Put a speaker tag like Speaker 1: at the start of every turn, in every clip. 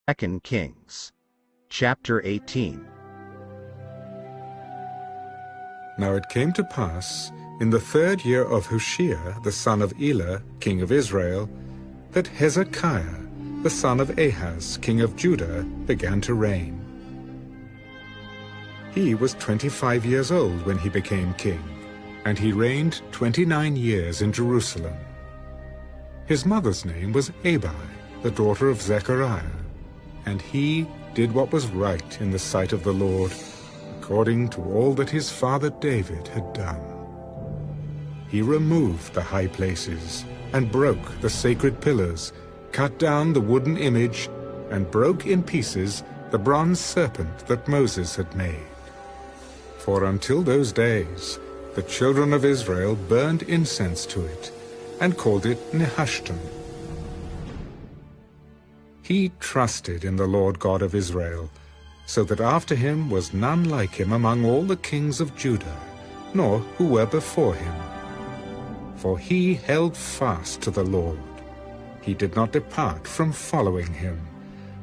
Speaker 1: 2 Kings, chapter 18.
Speaker 2: Now it came to pass, in the 3rd year of Hoshea, the son of Elah, king of Israel, that Hezekiah, the son of Ahaz, king of Judah, began to reign. He was 25 years old when he became king, and he reigned 29 years in Jerusalem. His mother's name was Abi, the daughter of Zechariah, and he did what was right in the sight of the Lord, according to all that his father David had done. He removed the high places, and broke the sacred pillars, cut down the wooden image, and broke in pieces the bronze serpent that Moses had made. For until those days the children of Israel burned incense to it, and called it Nehushtan. He trusted in the Lord God of Israel, so that after him was none like him among all the kings of Judah, nor who were before him. For he held fast to the Lord. He did not depart from following him,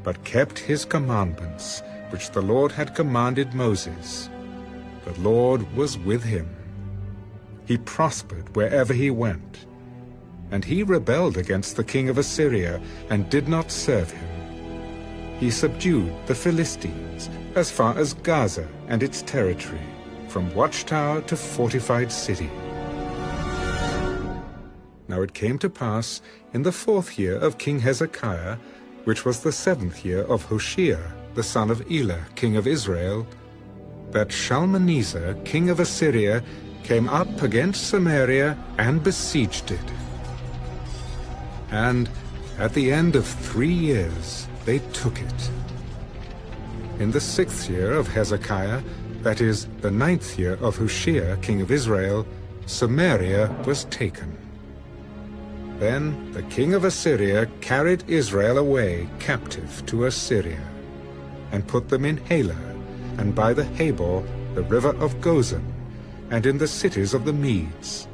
Speaker 2: but kept his commandments, which the Lord had commanded Moses. The Lord was with him. He prospered wherever he went. And he rebelled against the king of Assyria, and did not serve him. He subdued the Philistines as far as Gaza and its territory, from watchtower to fortified city. Now it came to pass in the 4th year of King Hezekiah, which was the 7th year of Hoshea, the son of Elah, king of Israel, that Shalmaneser, king of Assyria, came up against Samaria and besieged it. And at the end of 3 years they took it. In the 6th year of Hezekiah, that is, the 9th year of Hoshea, king of Israel, Samaria was taken. Then the king of Assyria carried Israel away captive to Assyria, and put them in Halah, and by the Habor, the river of Gozan, and in the cities of the Medes,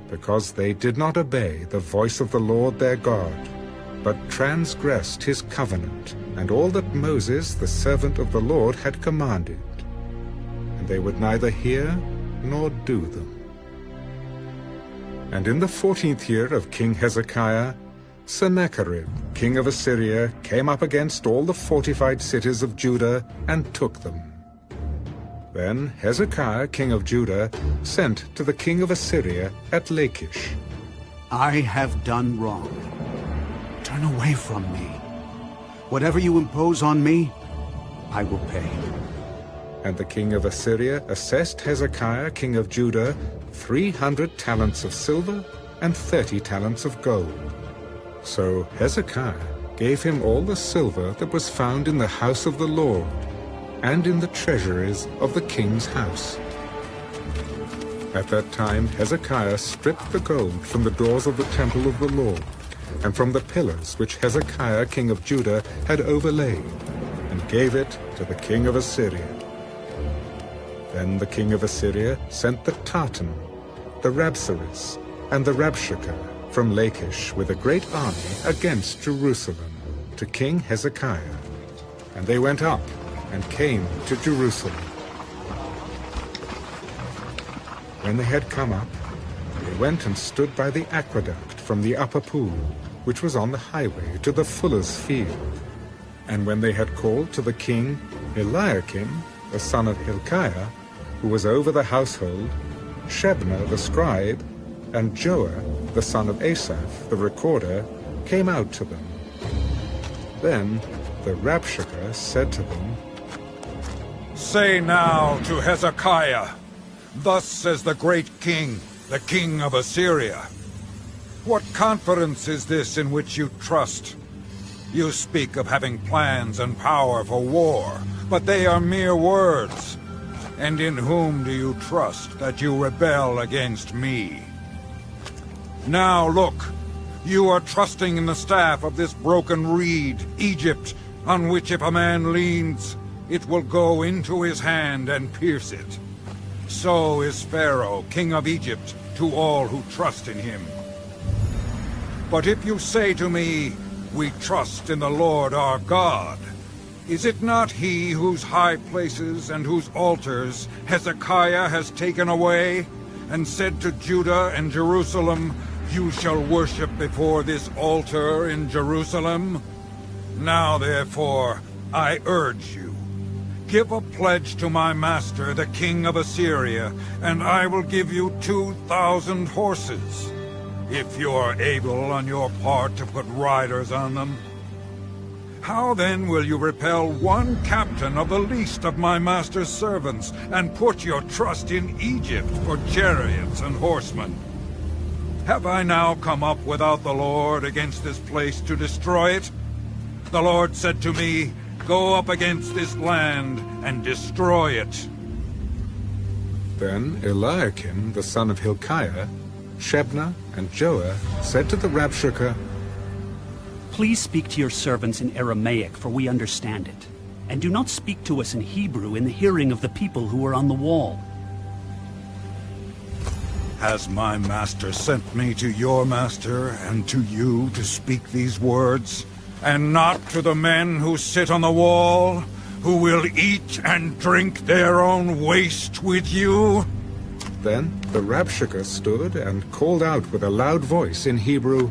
Speaker 2: because they did not obey the voice of the Lord their God, but transgressed his covenant, and all that Moses, the servant of the Lord, had commanded. And they would neither hear nor do them. And in the 14th year of King Hezekiah, Sennacherib, king of Assyria, came up against all the fortified cities of Judah, and took them. Then Hezekiah, king of Judah, sent to the king of Assyria at Lachish.
Speaker 3: I have done wrong. Turn away from me. Whatever you impose on me, I will pay.
Speaker 2: And the king of Assyria assessed Hezekiah, king of Judah, 300 talents of silver and 30 talents of gold. So Hezekiah gave him all the silver that was found in the house of the Lord, and in the treasuries of the king's house. At that time Hezekiah stripped the gold from the doors of the temple of the Lord, and from the pillars which Hezekiah king of Judah had overlaid, and gave it to the king of Assyria. Then the king of Assyria sent the Tartan, the Rabsaris, and the Rabshakeh from Lachish with a great army against Jerusalem to King Hezekiah, and they went up and came to Jerusalem. When they had come up, they went and stood by the aqueduct from the upper pool, which was on the highway to the fuller's field. And when they had called to the king Eliakim, the son of Hilkiah, who was over the household, Shebna the scribe, and Joah, the son of Asaph, the recorder, came out to them. Then the Rabshakeh said to them,
Speaker 4: Say now to Hezekiah, Thus says the great king, the king of Assyria, What confidence is this in which you trust? You speak of having plans and power for war, but they are mere words. And in whom do you trust that you rebel against me? Now look, you are trusting in the staff of this broken reed, Egypt, on which if a man leans, it will go into his hand and pierce it. So is Pharaoh, king of Egypt, to all who trust in him. But if you say to me, We trust in the Lord our God, Is it not he whose high places and whose altars Hezekiah has taken away, and said to Judah and Jerusalem, "You shall worship before this altar in Jerusalem"? Now therefore, I urge you, give a pledge to my master, the king of Assyria, and I will give you 2,000 horses, if you are able on your part to put riders on them. How then will you repel one captain of the least of my master's servants, and put your trust in Egypt for chariots and horsemen? Have I now come up without the Lord against this place to destroy it? The Lord said to me, "Go up against this land and destroy it."
Speaker 2: Then Eliakim, the son of Hilkiah, Shebna, and Joah said to the Rabshakeh,
Speaker 5: Please speak to your servants in Aramaic, for we understand it. And do not speak to us in Hebrew in the hearing of the people who are on the wall.
Speaker 4: Has my master sent me to your master and to you to speak these words, and not to the men who sit on the wall, who will eat and drink their own waste with you?
Speaker 2: Then the Rabshakeh stood and called out with a loud voice in Hebrew,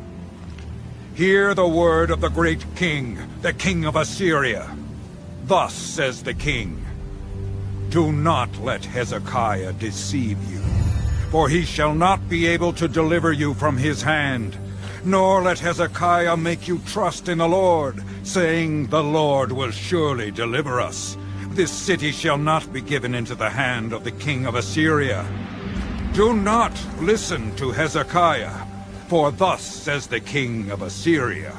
Speaker 4: Hear the word of the great king, the king of Assyria. Thus says the king, Do not let Hezekiah deceive you, for he shall not be able to deliver you from his hand. Nor let Hezekiah make you trust in the Lord, saying, The Lord will surely deliver us. This city shall not be given into the hand of the king of Assyria. Do not listen to Hezekiah, for thus says the king of Assyria,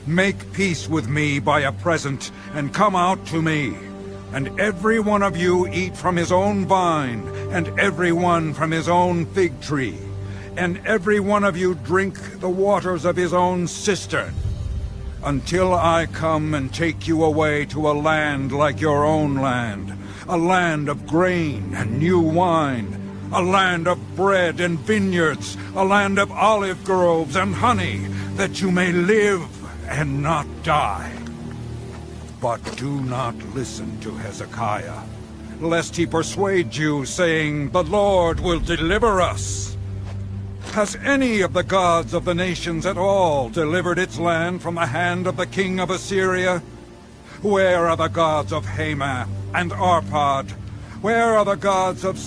Speaker 4: Make peace with me by a present, and come out to me. And every one of you eat from his own vine, and every one from his own fig tree. And every one of you drink the waters of his own cistern, until I come and take you away to a land like your own land, a land of grain and new wine, a land of bread and vineyards, a land of olive groves and honey, that you may live and not die. But do not listen to Hezekiah, lest he persuade you, saying, The Lord will deliver us. Has any of the gods of the nations at all delivered its land from the hand of the king of Assyria? Where are the gods of Hamath and Arpad? Where are the gods of